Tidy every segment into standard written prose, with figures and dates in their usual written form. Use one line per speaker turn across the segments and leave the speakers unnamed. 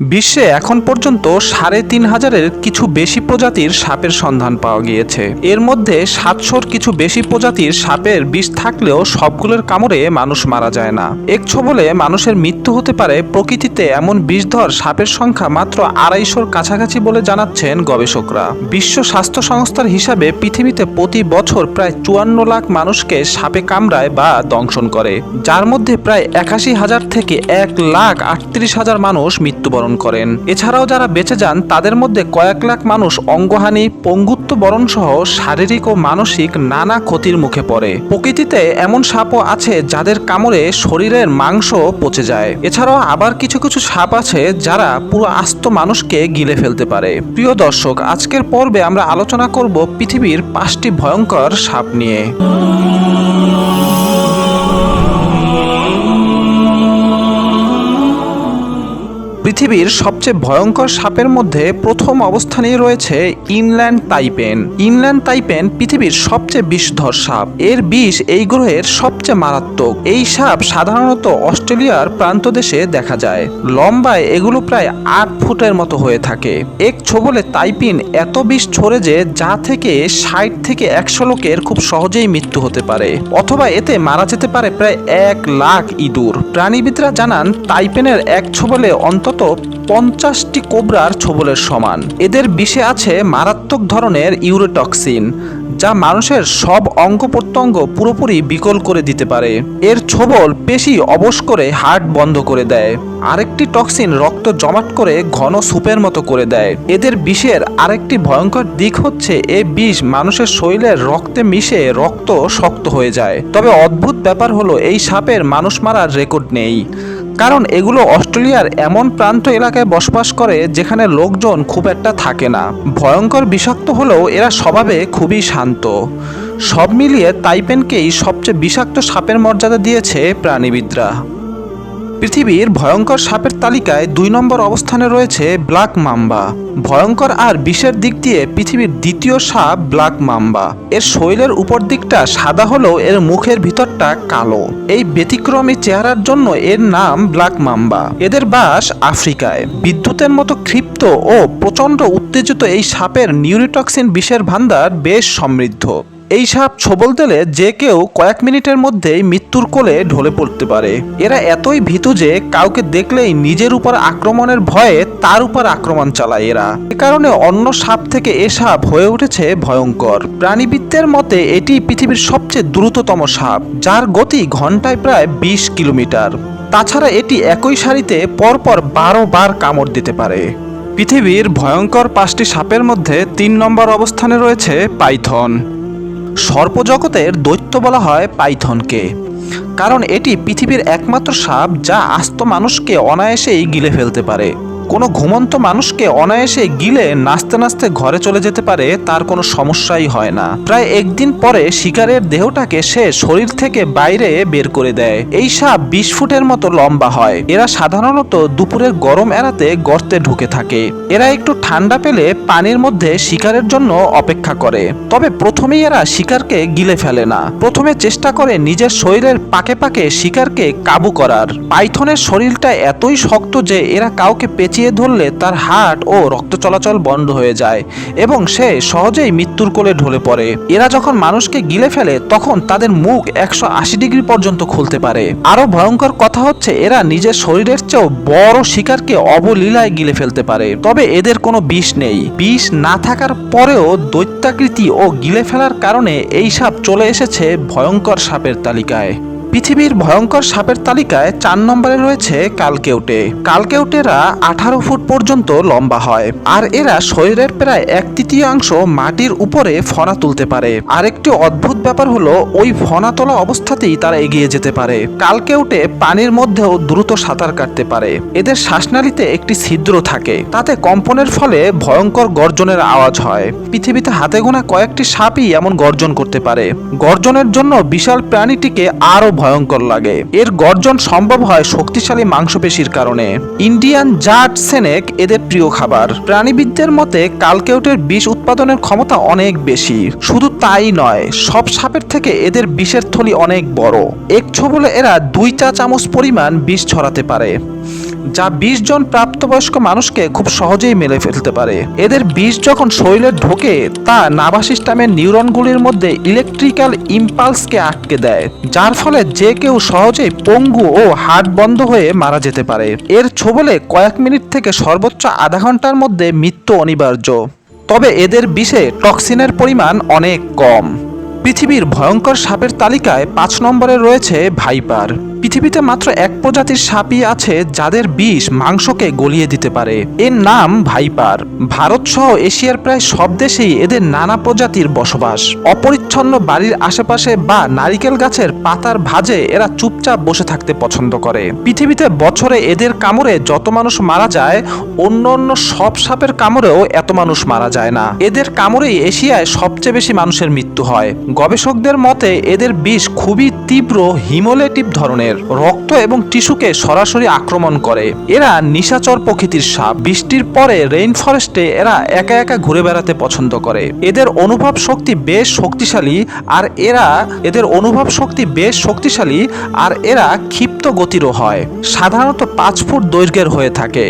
বিশ্বে এখন পর্যন্ত ৩,৫০০-এর কিছু বেশি প্রজাতির সাপের সন্ধান পাওয়া গিয়েছে। এর মধ্যে ৭০০-র কিছু বেশি প্রজাতির সাপের বিষ থাকলেও সবগুলোর কামড়ে মানুষ মারা যায় না। এক ছোবলে মানুষের মৃত্যু হতে পারে। প্রকৃতিতে এমন বিষধর সাপের সংখ্যা মাত্র ২৫০-র কাছাকাছি বলে জানাচ্ছেন গবেষকরা। বিশ্ব স্বাস্থ্য সংস্থার হিসাবে পৃথিবীতে প্রতি বছর প্রায় ৫৪ লাখ মানুষকে সাপে কামড়ায় বা দংশন করে, যার মধ্যে প্রায় ৮১,০০০ থেকে ১,৩৮,০০০ মানুষ মৃত্যুবরণ করেন। এছাড়াও যারা বেঁচে যান তাদের মধ্যে কয়েক লাখ মানুষ অঙ্গহানি, পঙ্গুত্ব বরণ সহ শারীরিক ও মানসিক নানা ক্ষতির মুখে পড়ে। প্রকৃতিতে এমন সাপও আছে যাদের কামড়ে শরীরের মাংস পচে যায়। এছাড়াও আবার কিছু কিছু সাপ আছে যারা পুরো আস্ত মানুষকে গিলে ফেলতে পারে। প্রিয় দর্শক, আজকের পর্বে আমরা আলোচনা করব পৃথিবীর ৫টি ভয়ঙ্কর সাপ নিয়ে। পৃথিবীর সবচেয়ে ভয়ঙ্কর সাপের মধ্যে প্রথম অবস্থানেই রয়েছে ইনল্যান্ড তাইপেন। ইনল্যান্ড তাইপেন পৃথিবীর সবচেয়ে বিষধর সাপ। এর বিষ এই গ্রহের সবচেয়ে মারাত্মক। এই সাপ সাধারণত অস্ট্রেলিয়ার প্রান্তদেশে দেখা যায়। লম্বায় এগুলো প্রায় ৮ ফুটের মতো হয়ে থাকে। এক ছোবলে তাইপিন এত বিষ ছড়ে যে যা থেকে ৬০ থেকে ১০০ লোকের খুব সহজেই মৃত্যু হতে পারে, অথবা এতে মারা যেতে পারে প্রায় ১ লাখ ইঁদুর। প্রাণীবিদরা জানান তাইপেনের এক ছোবলে অন্তত ৫০টি কোবরার ছোবলের সমান। এদের বিষে আছে মারাত্মক ধরনের ইউরোটক্সিন, যা মানুষের সব অঙ্গ প্রত্যঙ্গ পুরোপুরি বিকল করে দিতে পারে। এর ছোবল পেশি অবশ করে হার্ট বন্ধ করে দেয়। আরেকটি টক্সিন রক্ত জমাট করে ঘন সুপের মতো করে দেয়। এদের বিষের আরেকটি ভয়ঙ্কর দিক হচ্ছে এই বিষ মানুষের শরীরের রক্তে মিশে রক্ত শক্ত হয়ে যায়। তবে অদ্ভুত ব্যাপার হলো এই সাপের মানুষ মারার রেকর্ড নেই, কারণ এগুলো অস্ট্রেলিয়ার এমন প্রান্ত এলাকায় বসবাস করে যেখানে লোকজন খুব একটা থাকে না। ভয়ঙ্কর বিষাক্ত হলেও এরা স্বভাবে খুবই শান্ত। সব মিলিয়ে তাইপেনকেই সবচেয়ে বিষাক্ত সাপের মর্যাদা দিয়েছে প্রাণীবিদরা। পৃথিবীর ভয়ঙ্কর সাপের তালিকায় ২ নম্বর অবস্থানে রয়েছে ব্ল্যাক মাম্বা। ভয়ঙ্কর আর বিষের দিক দিয়ে পৃথিবীর দ্বিতীয় সাপ ব্ল্যাক মাম্বা। এর শরীরের উপর দিকটা সাদা হলেও এর মুখের ভিতরটা কালো। এই ব্যতিক্রমী চেহারার জন্য এর নাম ব্ল্যাক মাম্বা। এদের বাস আফ্রিকায়। বিদ্যুতের মতো ক্ষিপ্ত ও প্রচণ্ড উত্তেজিত এই সাপের নিউরোটক্সিন বিষের ভান্ডার বেশ সমৃদ্ধ। এই সাপ ছোবল দিলে যে কেউ কয়েক মিনিটের মধ্যেই মৃত্যুর কোলে ঢলে পড়তে পারে। এরা এতই ভীতু যে কাউকে দেখলেই নিজের উপর আক্রমণের ভয়ে তার উপর আক্রমণ চালায় এরা। এ কারণে অন্য সাপ থেকে এ সাপ হয়ে উঠেছে ভয়ঙ্কর। প্রাণীবিদদের মতে এটি পৃথিবীর সবচেয়ে দ্রুততম সাপ, যার গতি ঘন্টায় প্রায় ২০ কিলোমিটার। তাছাড়া এটি একই সারিতে পরপর ১২ বার কামড় দিতে পারে। পৃথিবীর ভয়ঙ্কর ৫টি সাপের মধ্যে ৩ নম্বর অবস্থানে রয়েছে পাইথন। সর্পজগতের দৈত্য বলা হয় পাইথনকে, কারণ এটি পৃথিবীর একমাত্র সাপ যা আস্ত মানুষকে অনায়াসেই গিলে ফেলতে পারে। কোনো ঘুমন্ত মানুষকে অনায়াসে গিলে নাচতে নাচতে ঘরে চলে যেতে পারে, তার কোনো সমস্যাই হয় না। প্রায় একদিন পরে শিকারের দেহটাকে সে শরীর থেকে বাইরে বের করে দেয়। এই সাপ ২০ ফুটের মতো লম্বা হয়। এরা সাধারণত দুপুরের গরম এড়াতে গর্তে ঢুকে থাকে। এরা একটু ঠান্ডা পেলে পানির মধ্যে শিকারের জন্য অপেক্ষা করে। তবে প্রথমেই এরা শিকারকে গিলে ফেলে না। প্রথমে চেষ্টা করে নিজের শরীরের পাকে পাকে শিকারকে কাবু করার। পাইথনের শরীরটা এতই শক্ত যে এরা কাউকে পেঁচিয়ে ধরলে তার হার্ট ও রক্ত চলাচল বন্ধ হয়ে যায় এবং সে সহজেই মৃত্যুর কোলে ঢলে পড়ে। এরা যখন মানুষকে গিলে ফেলে তখন তাদের মুখ ১৮০ ডিগ্রি পর্যন্ত খুলতে পারে। আরো ভয়ঙ্কর কথা হচ্ছে এরা নিজের শরীরের চেয়েও বড় শিকারকে অবলীলায় গিলে ফেলতে পারে। তবে এদের কোনো বিষ নেই। বিষ না থাকার পরেও দৈত্যাকৃতি ও গিলে ফেলার কারণে এই সাপ চলে এসেছে ভয়ঙ্কর সাপের তালিকায়। পৃথিবীর ভয়ঙ্কর সাপের তালিকায় ৪ নম্বরে রয়েছে কালকেউটে। কালকেউটেরা ১৮ ফুট পর্যন্ত লম্বা হয়, আর এরা শরীরের প্রায় ১/৩ মাটির উপরে ফনা তুলতে পারে। আরেকটি অদ্ভুত ব্যাপার হলো ওই ফনা তোলা অবস্থাতেই তারা এগিয়ে যেতে পারে। কালকেউটে পানির মধ্যেও দ্রুত সাঁতার কাটতে পারে। এদের শ্বাসনালীতে একটি ছিদ্র থাকে, তাতে কম্পনের ফলে ভয়ঙ্কর গর্জনের আওয়াজ হয়। পৃথিবীতে হাতে গোনা কয়েকটি সাপই এমন গর্জন করতে পারে। গর্জনের জন্য বিশাল প্রাণীটিকে আরো ভয়ঙ্কর লাগে। এর গর্জন সম্ভব হয় শক্তিশালী মাংসপেশির কারণে। ইন্ডিয়ান জাট স্নেক এদের প্রিয় খাবার। প্রাণীবিদদের মতে কালকেউটের বিষ উৎপাদনের ক্ষমতা অনেক বেশি। শুধু তাই নয়, সব সাপের থেকে এদের বিষের থলি অনেক বড়। এক ছোবলে এরা ২ চা চামচ পরিমাণ বিষ ছড়াতে পারে। যা 20 জন প্রাপ্তবয়স্ক মানুষকে খুব সহজেই মেরে ফেলতে পারে। এদের বিষ যখন শরীরে ঢোকে তা নার্ভাস সিস্টেমের নিউরনগুলির মধ্যে ইলেকট্রিক্যাল ইম্পালসকে আটকে দেয়, যার ফলে যে কেউ সহজেই পঙ্গু ও হার্ট বন্ধ হয়ে মারা যেতে পারে। এর ছোবলে কয়েক মিনিট থেকে সর্বোচ্চ আধা ঘন্টার মধ্যে মৃত্যু অনিবার্য। তবে এদের বিষে টক্সিনের পরিমাণ অনেক কম। পৃথিবীর ভয়ঙ্কর সাপের তালিকায় 5 নম্বরে রয়েছে ভাইপার। পৃথিবীতে মাত্র এক প্রজাতির সাপই আছে যাদের বিষ মাংসকে গলিয়ে দিতে পারে। এর নাম ভাইপার। ভারত সহ এশিয়ার প্রায় সব দেশেই এদের নানা প্রজাতির বসবাস। অপরিচ্ছন্ন বাড়ির আশেপাশে বা নারিকেল গাছের পাতার ভাঁজে এরা চুপচাপ বসে থাকতে পছন্দ করে। পৃথিবীতে বছরে এদের কামড়ে যত মানুষ মারা যায়, অন্য অন্য সব সাপের কামড়েও এত মানুষ মারা যায় না। এদের কামড়েই এশিয়ায় সবচেয়ে বেশি মানুষের মৃত্যু হয়। গবেষকদের মতে এদের বিষ খুবই তীব্র হিমোলেটিভ ধরনের, রক্ত এবং টিস্যুকে সরাসরি আক্রমণ করে। এরা নিশাচর প্রকৃতির সাপ। বৃষ্টির পরে রেইন ফরেস্টে এরা একা একা ঘুরে বেড়াতে পছন্দ করে। এদের অনুভব শক্তি বেশ শক্তিশালী আর এরা ক্ষিপ্ত গতিরও হয়। সাধারণত 5 ফুট দৈর্ঘ্যের হয়ে থাকে।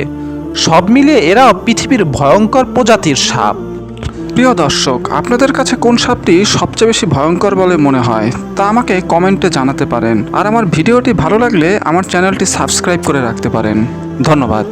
সব মিলিয়ে এরাও পৃথিবীর ভয়ঙ্কর প্রজাতির সাপ। প্রিয় দর্শক, আপনাদের কাছে কোন সাপটি সবচেয়ে বেশি ভয়ঙ্কর বলে মনে হয় তা আমাকে কমেন্টে জানাতে পারেন। আর আমার ভিডিওটি ভালো লাগলে আমার চ্যানেলটি সাবস্ক্রাইব করে রাখতে পারেন। ধন্যবাদ।